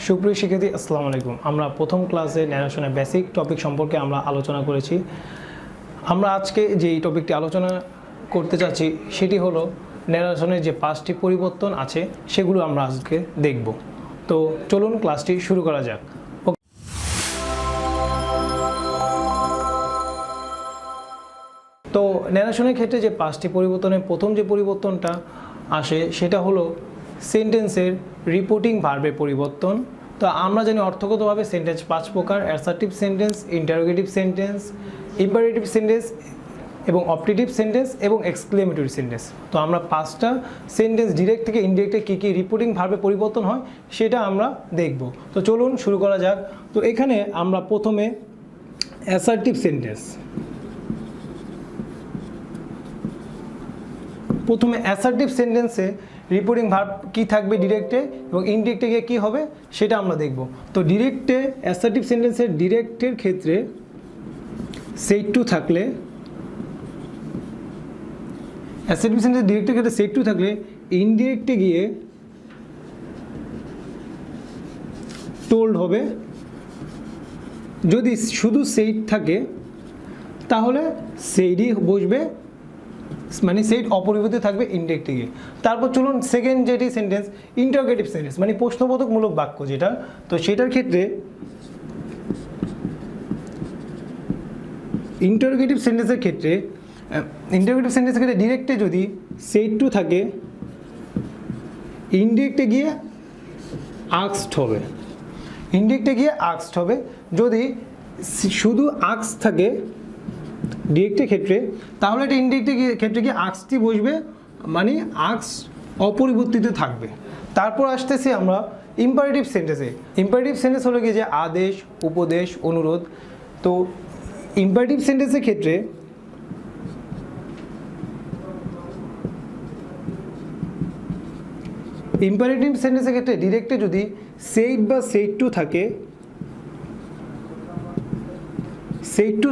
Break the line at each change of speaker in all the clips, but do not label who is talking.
সুপ্রিয় শিক্ষার্থী আসসালামু আলাইকুম। আমরা প্রথম ক্লাসে ন্যারেশনের বেসিক টপিক সম্পর্কে আমরা আলোচনা করেছি। আমরা আজকে যে টপিকটি আলোচনা করতে যাচ্ছি সেটি হলো ন্যারেশনের যে 5টি পরিবর্তন আছে সেগুলো আমরা আজকে দেখব। তো চলুন ক্লাসটি শুরু করা যাক। তো ন্যারেশনের ক্ষেত্রে যে 5টি পরিবর্তনের প্রথম যে পরিবর্তনটা আসে সেটা হলো সেন্টেন্সের রিপোর্টিং ভার্বের পরিবর্তন। তো আমরা জানি অর্থগতভাবে সেন্টেন্স 5 প্রকার: assertive sentence, interrogative sentence, imperative sentence এবং অপটেটিভ সেন্টেন্স এবং এক্সক্লেমেটরি সেন্টেন্স। তো আমরা 5টা সেন্টেন্স ডিরেক্ট থেকে ইনডিরেক্টে কী কী রিপোর্টিং ভার্বে পরিবর্তন হয় সেটা আমরা দেখব। তো চলুন শুরু করা যাক। তো এখানে আমরা প্রথমে অ্যাসার্টিভ সেন্টেন্স, প্রথমে অ্যাসার্টিভ সেন্টেন্সে রিপোর্টিং ভার্ব কী থাকবে ডিরেক্টে এবং ইনডিরেক্টে গিয়ে কী হবে সেটা আমরা দেখব। তো ডিরেক্টে অ্যাসার্টিভ সেন্টেন্সের ডিরেক্টের ক্ষেত্রে সেট টু থাকলে, অ্যাসার্টিভ সেন্টেন্সের ডিরেক্টের ক্ষেত্রে সেট টু থাকলে ইনডিরেক্টে গিয়ে টোল্ড হবে। যদি শুধু সেইট থাকে তাহলে সেইডই বসবে, মানে সেইট অপরিবর্তিত থাকবে ইনডিরেক্টে গিয়ে। তারপর চলুন সেকেন্ড যেটি সেন্টেন্স, ইন্টারোগেটিভ সেন্টেন্স মানে প্রশ্নবোধকমূলক বাক্য যেটা, তো সেটার ক্ষেত্রে ইন্টারোগেটিভ সেন্টেন্সের ক্ষেত্রে ডিরেক্টে যদি সেইট টু থাকে ইনডিরেক্টে গিয়ে আস্কড হবে, ইনডিরেক্টে গিয়ে আস্কড হবে। যদি শুধু আস্ক থাকে ডিরেক্টের ক্ষেত্রে তাহলে এটা ইনডিরেক্টের ক্ষেত্রে গিয়ে আস্কটি বসবে, মানে আস্ক অপরিবর্তিত থাকবে। তারপর আসতেছি আমরা ইম্পারেটিভ সেন্টেন্সে। ইম্পারেটিভ সেন্টেন্স হলো কি যে আদেশ, উপদেশ, অনুরোধ। তো ইম্পারেটিভ সেন্টেন্সের ক্ষেত্রে ডিরেক্টে যদি সেইট বা সেইট টু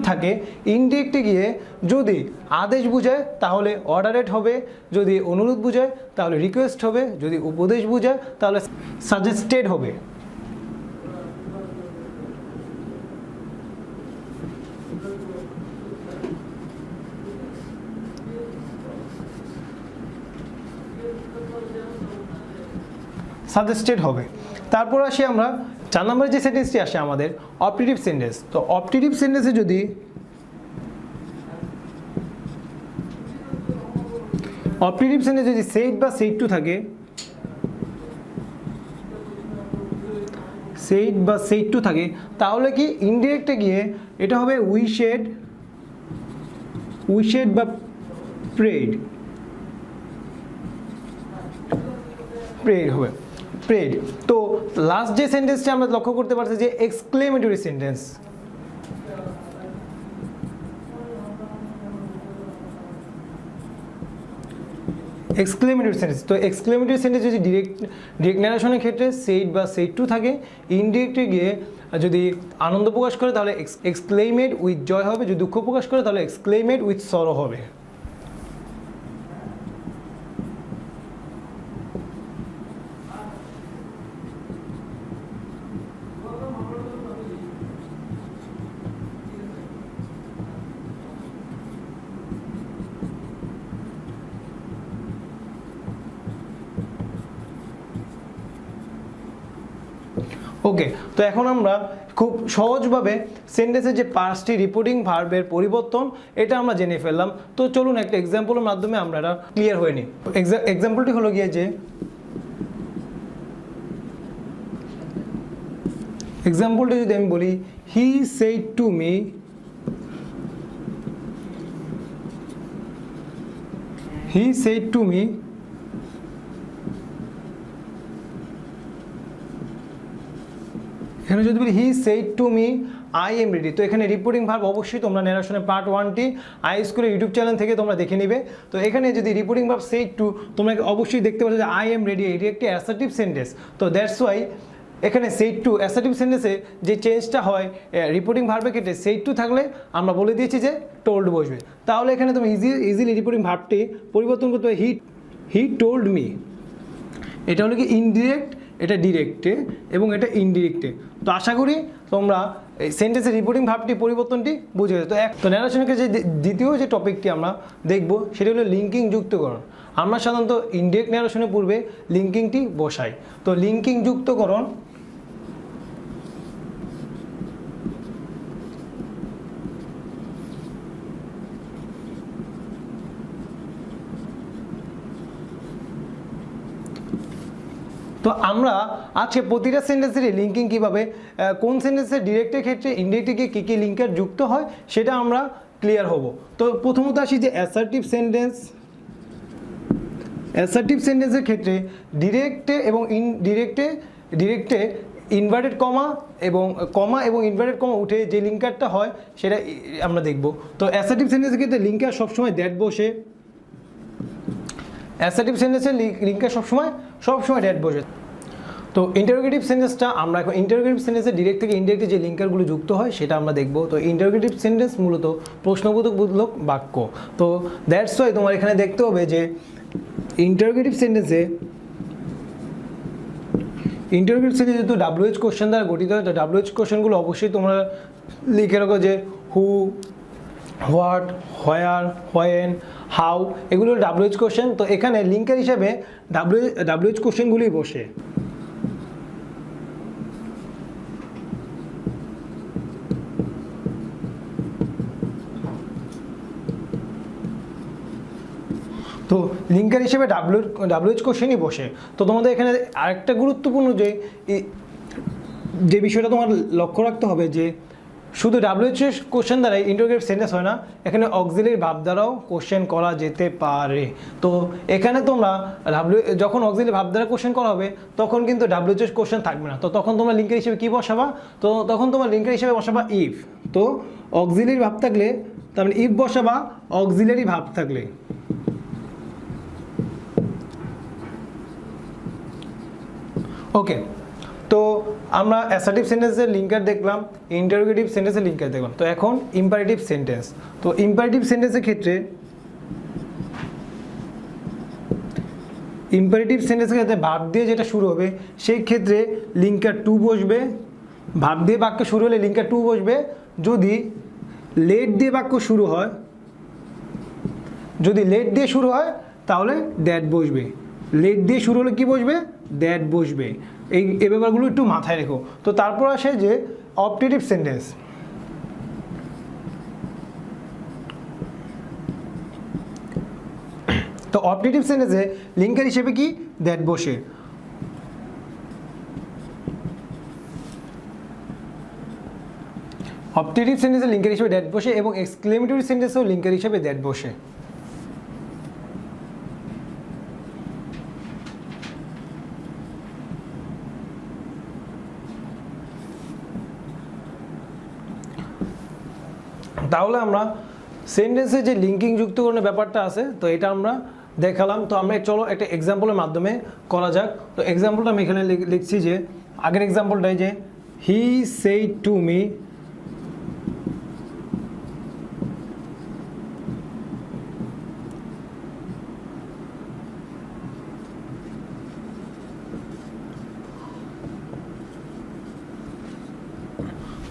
থাকে ইনডিরেক্টে গিয়ে যদি আদেশ বোঝায় তাহলে অর্ডারেড হবে, যদি অনুরোধ বোঝায় তাহলে রিকোয়েস্ট হবে, যদি উপদেশ বোঝায় তাহলে সাজেস্টেড হবে। সাজেস্টেড হবে। তারপর আসি আমরা 4 নম্বরের যে সেন্টেন্সটি আসে আমাদের অপটেটিভ সেন্টেন্স। তো অপটেটিভ সেন্টেন্সে যদি সেইট বা সেইট টু থাকে, তাহলে কি ইনডিরেক্টে গিয়ে এটা হবে উইশেড বা প্রেড হবে, প্রেড। তো লাস্ট যে সেন্টেন্সটা আমরা লক্ষ্য করতে পারছি যে এক্সক্লেমেটরি সেন্টেন্স। তো এক্সক্লেমেটরি সেন্টেন্স যদি ডিরেক্ট ন্যারেশনের ক্ষেত্রে সেইট বা সেইট টু থাকে ইনডিরেক্টে গিয়ে যদি আনন্দ প্রকাশ করে তাহলে এক্সক্লেমেড উইথ জয় হবে, যদি দুঃখ প্রকাশ করে তাহলে এক্সক্লেমেড উইথ সরো হবে। ওকে, তো এখন আমরা খুব সহজভাবে সেন্টেন্সের যে 5টি রিপোর্টিং ভার্বের পরিবর্তন এটা আমরা জেনে ফেললাম। তো চলুন একটা এক্সাম্পলের মাধ্যমে আমরা এটা ক্লিয়ার হয়ে নিই। এক্সাম্পলটি হলো গিয়ে যে, এক্সাম্পলটি যদি আমি বলি, হি সেড টু মি, এখানে যদি বলি he said to me I am ready, তো এখানে রিপোর্টিং ভার্ব অবশ্যই তোমরা ন্যারেশনের পার্ট 1টি আই স্কুলের ইউটিউব চ্যানেল থেকে তোমরা দেখে নিবে। তো এখানে যদি রিপোর্টিং ভার্ব সেড টু তোমরা অবশ্যই দেখতে পাচ্ছ যে আই এম রেডি, এটি একটি অ্যাসার্টিভ সেন্টেন্স। তো দ্যাটস ওয়াই এখানে সেইট টু অ্যাসার্টিভ সেন্টেন্সে যে চেঞ্জটা হয় রিপোর্টিং ভার্বের ক্ষেত্রে সেইট টু থাকলে আমরা বলে দিয়েছি যে টোল্ড বসবে। তাহলে এখানে তুমি ইজিলি রিপোর্টিং ভার্বটি পরিবর্তন করতে হবে হি টোল্ড মি, এটা হলো কি ইনডিরেক্ট এটা ডিরেক্টে এবং এটা ইনডিরেক্টে। তো আশা করি তোমরা এই সেন্টেন্সের রিপোর্টিং ভার্বটি পরিবর্তনটি বুঝে গেছো। তো ন্যারেশনের যে দ্বিতীয় যে টপিকটি আমরা দেখব সেটা হলো লিঙ্কিং যুক্তকরণ। আমরা সাধারণত ইনডিরেক্ট ন্যারেশনের পূর্বে লিঙ্কিংটি বসাই। তো লিঙ্কিং যুক্তকরণ তো আমরা আজকে প্রতিটা সেন্টেন্সের লিঙ্কিং কীভাবে, কোন সেন্টেন্সের ডিরেক্টের ক্ষেত্রে ইনডিরেক্টে গিয়ে কী কী লিঙ্কার যুক্ত হয় সেটা আমরা ক্লিয়ার হব। তো প্রথমত আসি যে অ্যাসার্টিভ সেন্টেন্স। অ্যাসার্টিভ সেন্টেন্সের ক্ষেত্রে ডিরেক্টে এবং ডিরেক্টে ইনভার্টেড কমা এবং ইনভার্টেড কমা উঠে যে লিঙ্কারটা হয় সেটা আমরা দেখব। তো অ্যাসার্টিভ সেন্টেন্সের ক্ষেত্রে লিঙ্কার সবসময় দ্যাট বসে। অ্যাসার্টিভ সেন্টেন্সের লিঙ্কার সবসময় দ্যাট বসে। তো ইন্টারোগেটিভ সেন্টেন্সটা আমরা এখন ইন্টারোগেটিভ সেন্টেন্সে ডিরেক্ট থেকে ইনডিরেক্টে যে লিঙ্কারগুলো যুক্ত হয় সেটা আমরা দেখব। তো ইন্টারোগেটিভ সেন্টেন্স মূলত প্রশ্নবোধক বাক্য। তো দ্যাটস ওয়াই তোমার এখানে দেখতে হবে যে ইন্টারোগেটিভ সেন্টেন্সে যেহেতু WH কোশ্চেন দ্বারা গঠিত হয়, তো WH কোশ্চেনগুলো অবশ্যই তোমরা লিখে রাখো যে হু, হোয়াট, হোয়ার, হোয়েন, হাউ, এগুলো WH কোশ্চেন। তো এখানে লিঙ্কার হিসেবে WH কোশ্চেনগুলোই বসে। তো লিঙ্কার হিসেবে WH কোশ্চেনই বসে। তো তোমাদের এখানে আরেকটা গুরুত্বপূর্ণ যে বিষয়টা তোমার লক্ষ্য রাখতে হবে যে শুধু WH কোশ্চেন দ্বারাই ইন্টারোগেটিভ সেন্টেন্স হয় না, এখানে অক্সিলারি ভার্ব দ্বারাও কোশ্চেন করা যেতে পারে। তো এখানে তোমরা যখন অক্সিলারি ভার্ব দ্বারা কোশ্চেন করা হবে তখন কিন্তু WH কোশ্চেন থাকবে না। তো তখন তোমরা লিঙ্কার হিসেবে কী বসাবা? তো তখন তোমরা লিঙ্কার হিসেবে বসাবা ইফ। তো অক্সিলারি ভার্ব থাকলে তার মানে ইফ বসাবা অক্সিলারি ভার্ব থাকলে। ওকে, তো আমরা অ্যাসার্টিভ সেন্টেন্সের লিঙ্কার দেখলাম, ইন্টারোগেটিভ সেন্টেন্সের লিঙ্কার দেখলাম। তো এখন ইম্পারেটিভ সেন্টেন্স। তো ইম্পারেটিভ সেন্টেন্সের ক্ষেত্রে ভার্ব দিয়ে যেটা শুরু হবে সেই ক্ষেত্রে লিঙ্কার টু বসবে। ভার্ব দিয়ে বাক্য শুরু হলে লিঙ্কার টু বসবে। যদি লেট দিয়ে বাক্য শুরু হয়, তাহলে দ্যাট বসবে। লেট দিয়ে শুরু হলে কি বসবে? দ্যাট বসবে। এই ব্যাপারগুলো একটু মাথায় রেখো। তো তারপর আসে যে অপটেটিভ সেন্টেন্স। তো অপটেটিভ সেন্টেন্সে লিঙ্কার হিসেবে কি দ্যাট বসে। অপটেটিভ সেন্টেন্সে লিঙ্কার হিসেবে দ্যাট বসে এবং এক্সক্লেমেটরি সেন্টেন্সেও লিঙ্কার হিসেবে দ্যাট বসে। তাহলে আমরা সেন্টেন্সে যে লিঙ্কিং যুক্তকরণের ব্যাপারটা আছে তো এটা আমরা দেখালাম। তো আমরা চলো একটা এক্সাম্পলের মাধ্যমে করা যাক। তো এক্সাম্পলটা আমি এখানে লিখছি যে আগের এক্সাম্পলটাই যে হি সেড টু মি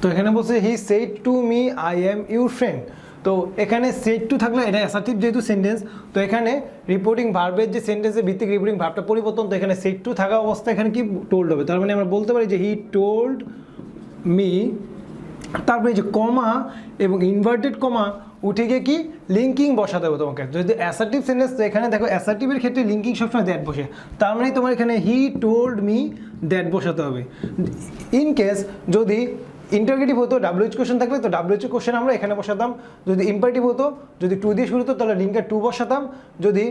তো এখানে বলছে he said to me I am your friend. তো এখানে সেড টু থাকলে এটা অ্যাসার্টিভ যেহেতু সেন্টেন্স, তো এখানে রিপোর্টিং ভার্বের যে সেন্টেন্সের ভিত্তিক রিপোর্টিং ভার্বটা পরিবর্তন। তো এখানে সেড টু থাকা অবস্থায় এখানে কি টোল্ড হবে, তার মানে আমরা বলতে পারি যে হি টোল্ড মি। তারপরে যে কমা এবং ইনভার্টেড কমা উঠে গিয়ে কি লিঙ্কিং বসাতে হবে তোমাকে। যদি অ্যাসার্টিভ সেন্টেন্স, তো এখানে দেখো অ্যাসার্টিভের ক্ষেত্রে লিঙ্কিং সবসময় দ্যাট বসে, তার মানে তোমার এখানে হি টোল্ড মি দ্যাট বসাতে হবে। ইন কেস যদি ইন্টারোগেটিভ হতো WH কোশ্চেন থাকলে তো WH কোশ্চেন আমরা এখানে বসাতাম। যদি ইম্পারেটিভ হতো, যদি টু দিয়ে শুরু হতো তাহলে লিঙ্কার টু বসাতাম। যদি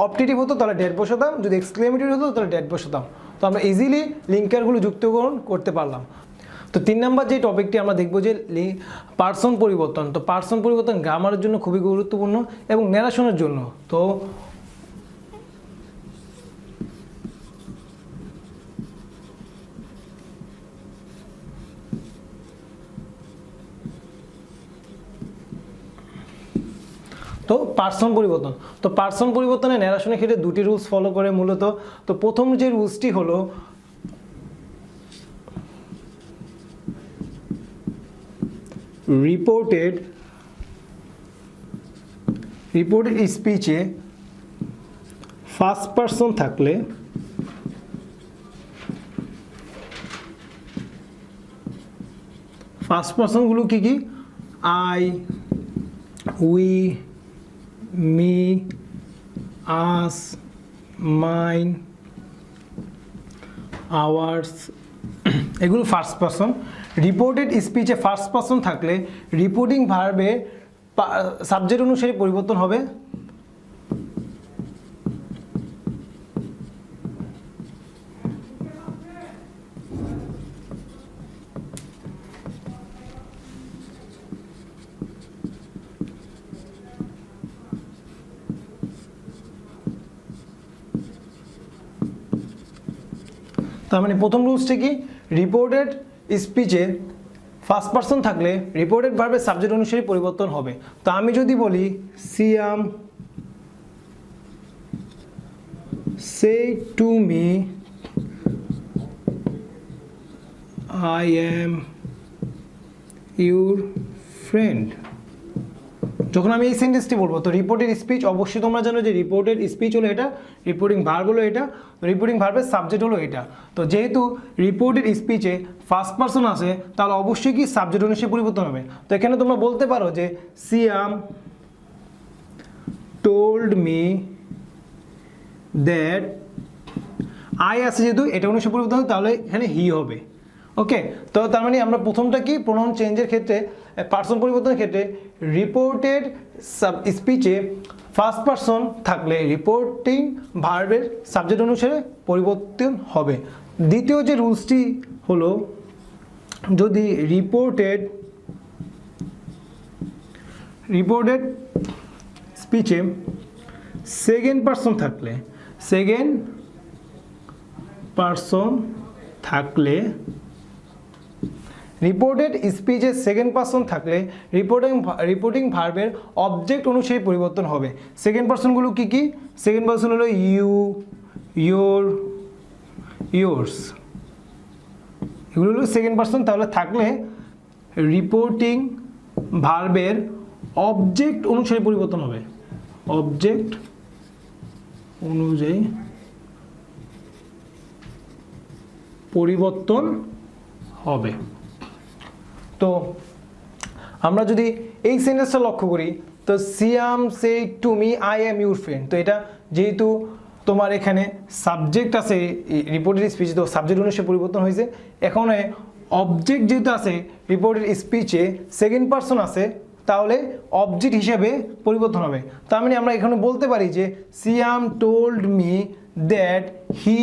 অপটেটিভ হতো তাহলে ড্যাট বসাতাম। যদি এক্সক্লেমেটরি হতো তাহলে ড্যাট বসাতাম। তো আমরা ইজিলি লিঙ্কারগুলো যুক্তকরণ করতে পারলাম। তো 3 নম্বর যে টপিকটি আমরা দেখব যে পার্সন পরিবর্তন। তো পার্সন পরিবর্তন গ্রামারের জন্য খুবই গুরুত্বপূর্ণ এবং ন্যারেশনের জন্য। তো পার্সন পরিবর্তন। তো পার্সন পরিবর্তনে ন্যারেশনের ক্ষেত্রে দুটি রুলস ফলো করে মূলত। তো প্রথম যে রুলসটি হলো রিপোর্টেড স্পিচে ফার্স্ট পারসন থাকলে ফার্স্ট পারসনগুলো কি কি? I, we, me, us, mine, ours, এগুলো ফার্স্ট পারসন। রিপোর্টেড স্পিচে ফার্স্ট পারসন থাকলে রিপোর্টিং ভার্বে সাবজেক্ট অনুসারে পরিবর্তন হবে। তার মানে প্রথম রুলসটা কি? রিপোর্টেড স্পিচে ফার্স্ট পারসন থাকলে রিপোর্টেড ভার্বের সাবজেক্ট অনুসারে পরিবর্তন হবে। তো আমি যদি বলি Siam said to me I am your friend, যখন আমি এই সেন্টেন্সটি বলবো তো রিপোর্টেড স্পিচ, অবশ্যই তোমরা জানো যে রিপোর্টেড স্পিচ হলো এটা, রিপোর্টিং ভার্ব হলো এটা, রিপোর্টিং ভার্বের সাবজেক্ট হলো এটা। তো যেহেতু রিপোর্টেড স্পিচে ফার্স্ট পারসন আসে তাহলে অবশ্যই কি সাবজেক্ট অনুসারে পরিবর্তন হবে। তো এখানে তোমরা বলতে পারো যে Siam told me that, I আছে যেহেতু এটা অনুসারে পরিবর্তন হবে তাহলে এখানে হি হবে। ওকে, তো তার মানে আমরা প্রথমটা কি প্রোনাউন চেঞ্জের ক্ষেত্রে, পার্সন পরিবর্তনের ক্ষেত্রে রিপোর্টেড স্পিচে ফার্স্ট পারসন থাকলে রিপোর্টিং ভার্বের সাবজেক্ট অনুসারে পরিবর্তন হবে। দ্বিতীয় যে রুলসটি হলো, যদি রিপোর্টেড স্পিচে সেকেন্ড পারসন থাকলে রিপোর্টেড স্পিচে সেকেন্ড পারসন থাকলে রিপোর্টিং ভার্বের অবজেক্ট অনুসারে পরিবর্তন হবে। সেকেন্ড পারসনগুলো কি কি? সেকেন্ড পারসন হলো ইউ, ইয়োর, ইয়োর্স, এগুলো হলো সেকেন্ড পারসন। তাহলে থাকলে রিপোর্টিং ভার্বের অবজেক্ট অনুসারে পরিবর্তন হবে, অবজেক্ট অনুযায়ী পরিবর্তন হবে। তো আমরা যদি এই সেন্টেন্সটা লক্ষ্য করি তো Siam said to me I am your friend, তো এটা যেহেতু তোমার এখানে সাবজেক্ট আছে রিপোর্টেড স্পিচ, তো সাবজেক্ট অনুসারে পরিবর্তন হয়েছে। এখন অবজেক্ট যেহেতু আছে রিপোর্টেড স্পিচে সেকেন্ড পারসন আছে তাহলে অবজেক্ট হিসেবে পরিবর্তন হবে। তার মানে আমরা এখানে বলতে পারি যে Siam told me that he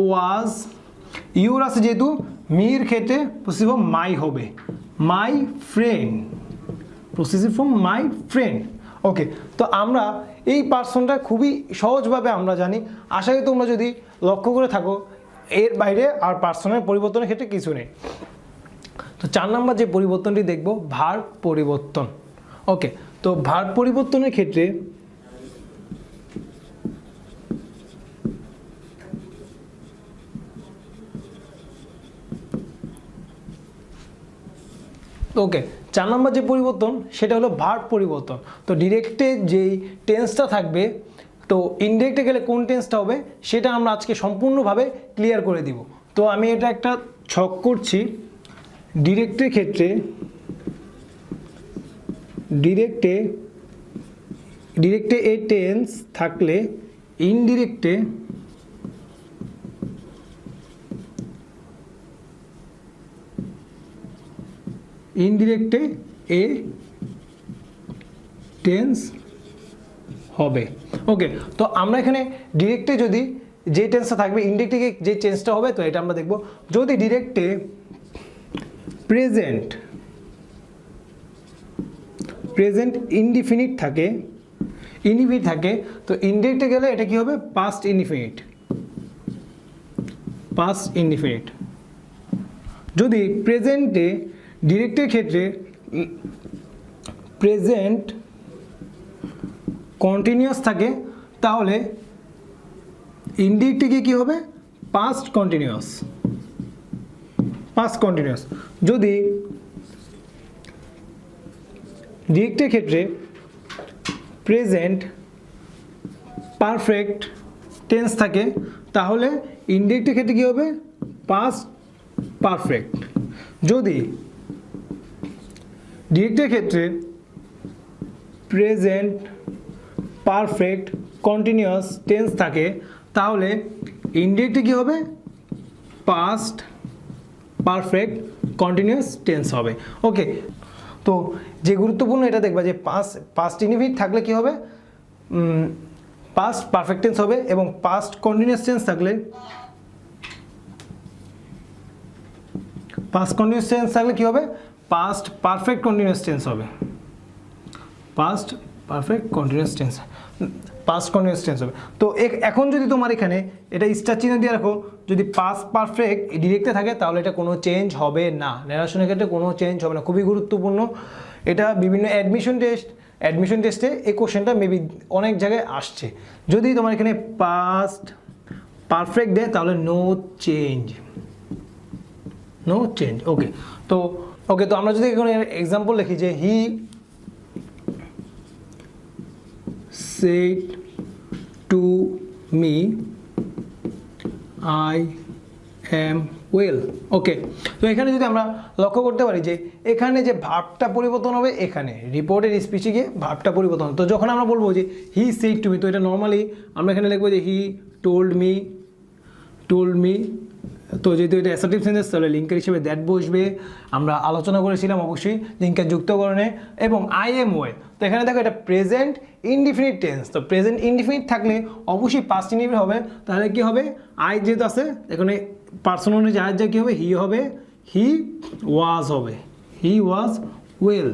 was, your আছে যেহেতু মির ক্ষেত্রে পসেসিভ ফর্ম মাই হবে, my friend, possessive form my friend. Okay, তো আমরা এই পার্সনটা খুবই সহজভাবে আমরা জানি। আশা করি তোমরা যদি লক্ষ্য করে থাকো এর বাইরে আর পার্সনের পরিবর্তনের ক্ষেত্রে কিছু নেই। তো 4 নম্বর যে পরিবর্তনটি দেখব ভার্ব পরিবর্তন। ওকে, তো ভার্ব পরিবর্তনের ক্ষেত্রে ওকে 4 নম্বর যে পরিবর্তন সেটা হলো ভার্ব পরিবর্তন। তো ডিরেক্টে যেই টেন্সটা থাকবে, তো ইনডিরেক্টে গেলে কোন টেন্সটা হবে সেটা আমরা আজকে সম্পূর্ণভাবে ক্লিয়ার করে দিব। তো আমি এটা একটা ছক করছি। ডিরেক্টের ক্ষেত্রে ডিরেক্টে এ টেন্স থাকলে ইনডিরেক্টে এ টেন্স হবে। ওকে, তো আমরা এখানে ডিরেক্টে যদি যে টেন্সটা থাকবে ইনডিরেক্টে যে টেন্সটা হবে, তো এটা আমরা দেখব। যদি ডিরেক্টে প্রেজেন্ট ইনডিফিনিট থাকে তো ইনডিরেক্টে গেলে এটা কি হবে? Past indefinite. যদি প্রেজেন্টে ডিরেক্টের ক্ষেত্রে প্রেজেন্ট কন্টিনিউয়াস থাকে তাহলে ইনডিরেক্টে গিয়ে কী হবে? Past continuous. যদি ডিরেক্টের ক্ষেত্রে প্রেজেন্ট পারফেক্ট টেন্স থাকে, তাহলে ইনডিরেক্টের ক্ষেত্রে কী হবে? Past perfect. যদি ডিরেক্টের ক্ষেত্রে প্রেজেন্ট পারফেক্ট কন্টিনিউয়াস টেন্স থাকে, তাহলে ইনডিরেক্টে কী হবে? পাস্ট পারফেক্ট কন্টিনিউয়াস টেন্স হবে। ওকে, তো যে গুরুত্বপূর্ণ এটা দেখবা যে পাস্ট ইনডিফিনিট থাকলে কী হবে? পাস্ট পারফেক্ট টেন্স হবে, এবং পাস্ট কন্টিনিউয়াস টেন্স থাকলে পাস্ট কন্টিনিউয়াস টেন্স থাকলে কী হবে? পাস্ট পারফেক্ট কন্টিনিউয়াস টেন্স হবে। Past perfect continuous tense, past continuous tense হবে। তো এখন যদি তোমার এখানে এটা স্টার চিহ্ন দিয়ে রাখো, যদি পাস্ট পারফেক্ট ডিরেক্টে থাকে তাহলে এটা কোনো চেঞ্জ হবে না, ন্যারেশনের ক্ষেত্রে কোনো চেঞ্জ হবে না। খুবই গুরুত্বপূর্ণ এটা, বিভিন্ন অ্যাডমিশন টেস্টে এই কোশ্চেনটা মেবি অনেক জায়গায় আসছে। যদি তোমার এখানে পাস্ট পারফেক্ট দেয় তাহলে নো চেঞ্জ। ওকে, তো আমরা যদি এখানে এক্সাম্পল লিখি যে হি said to me I am well. ওকে, তো এখানে যদি আমরা লক্ষ্য করতে পারি যে এখানে যে ভার্বটা পরিবর্তন হবে, এখানে রিপোর্টের স্পিচে গিয়ে ভার্বটা পরিবর্তন হবে। তো যখন আমরা বলবো যে হি সেড টু মি, তো এটা নর্মালি আমরা এখানে লিখবো যে হি টোল্ড মি। তো যেহেতু এটা অ্যাসার্টিভ সেন্টেন্স, তাহলে লিঙ্কের হিসেবে দ্যাট বসবে। আমরা আলোচনা করেছিলাম অবশ্যই লিঙ্কের যুক্তকরণে, এবং আই এম ওয়েল। তো এখানে দেখো এটা প্রেজেন্ট ইনডিফিনিট টেন্স, তো প্রেজেন্ট ইনডিফিনিট থাকলে অবশ্যই পাস্ট ইনডিফিনিট হবে। তাহলে কি হবে? আই যেহেতু আছে এখানে পার্সন অনুযায়ী আই কী হবে? হি হবে, হি ওয়াজ হবে, হি ওয়াজ ওয়েল।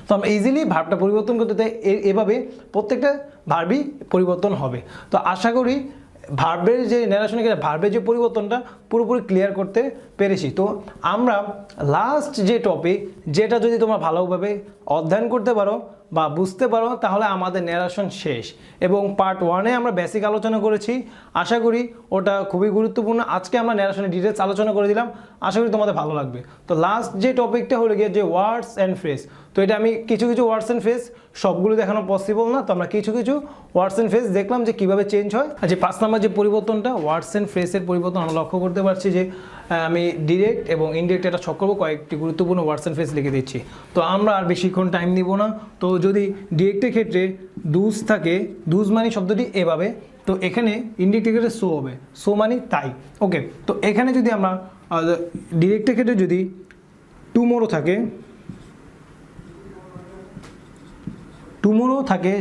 তো আমরা ইজিলি ভার্বটা পরিবর্তন করতে চাই, এভাবে প্রত্যেকটা ভার্বই পরিবর্তন হবে। তো আশা করি ভার্বের যে ন্যারেশনের ক্ষেত্রে ভার্বের যে পরিবর্তনটা পুরোপুরি ক্লিয়ার করতে পেরেছি। তো আমরা লাস্ট যে টপিক, যেটা যদি তোমরা ভালোভাবে অধ্যয়ন করতে পারো বা বুঝতে পারো, তাহলে আমাদের ন্যারেশন শেষ। এবং পার্ট 1-এ আমরা বেসিক আলোচনা করেছি, আশা করি ওটা খুবই গুরুত্বপূর্ণ। আজকে আমরা ন্যারেশনের ডিটেলস আলোচনা করে দিলাম, আশা করি তোমাদের ভালো লাগবে। তো লাস্ট যে টপিকটা হলো গিয়ে যে ওয়ার্ডস অ্যান্ড ফ্রেজ। তো এটা আমি কিছু ওয়ার্ডস অ্যান্ড ফ্রেজ সবগুলো দেখানো পসিবল না, তো আমরা কিছু ওয়ার্ডস অ্যান্ড ফ্রেজ দেখলাম যে কীভাবে চেঞ্জ হয়। আর যে 5 নম্বর যে পরিবর্তনটা, ওয়ার্ডস অ্যান্ড ফ্রেজের পরিবর্তন, আমরা লক্ষ্য করতে পারছি যে আমি ডিরেক্ট এবং ইনডিরেক্ট এটা ছক করবো, কয়েকটি গুরুত্বপূর্ণ ওয়ার্ডস অ্যান্ড ফ্রেজ লিখে দিচ্ছি। তো আমরা আর বেশিক্ষণ টাইম নিব না। তো যদি ডিরেক্টের ক্ষেত্রে দুজ থাকে, দুজ মানে শব্দটি এভাবে, তো এখানে ইনডিরেক্টের ক্ষেত্রে সো হবে, সো মানে তাই। ওকে, তো এখানে যদি আমরা ডিরেক্টের ক্ষেত্রে যদি টুমোরো থাকে,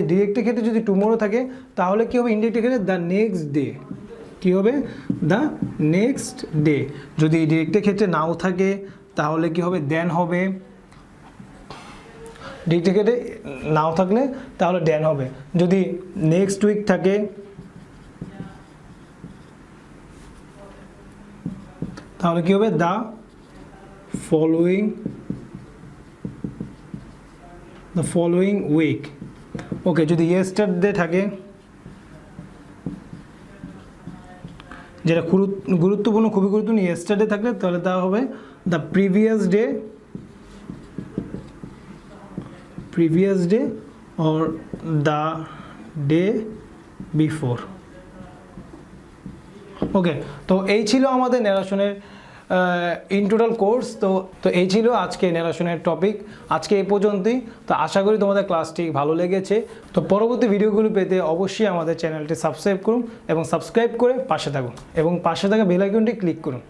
ডিরেক্টের ক্ষেত্রে যদি টুমোরো থাকে, তাহলে কী হবে? ইনডিরেক্টের ক্ষেত্রে দ্য নেক্সট ডে, কী হবে? The next day. যদি ডিরেক্টের ক্ষেত্রে নাও থাকে তাহলে কি হবে? দেন হবে। ডিরেক্টের ক্ষেত্রে নাও থাকলে তাহলে দেন হবে। যদি নেক্সট উইক থাকে তাহলে কি হবে? The following week. ওকে, যদি ইয়েস্টারডে থাকে, যেটা গুরুত্বপূর্ণ, খুবই গুরুত্বপূর্ণ, ইয়েস্টারডে থাকলে তাহলে তা হবে the previous day or the day before. Okay, তো এই ছিল আমাদের ন্যারেশনের ইন টোটাল কোর্স। তো এই ছিল আজকে ন্যারেশনের টপিক, আজকে এই পর্যন্তই। তো আশা করি তোমাদের ক্লাসটি ভালো লেগেছে। তো পরবর্তী ভিডিওগুলো পেতে অবশ্যই আমাদের চ্যানেলটি সাবস্ক্রাইব করুন, এবং সাবস্ক্রাইব করে পাশে থাকুন, এবং পাশে থাকা বেল আইকনটি ক্লিক করুন।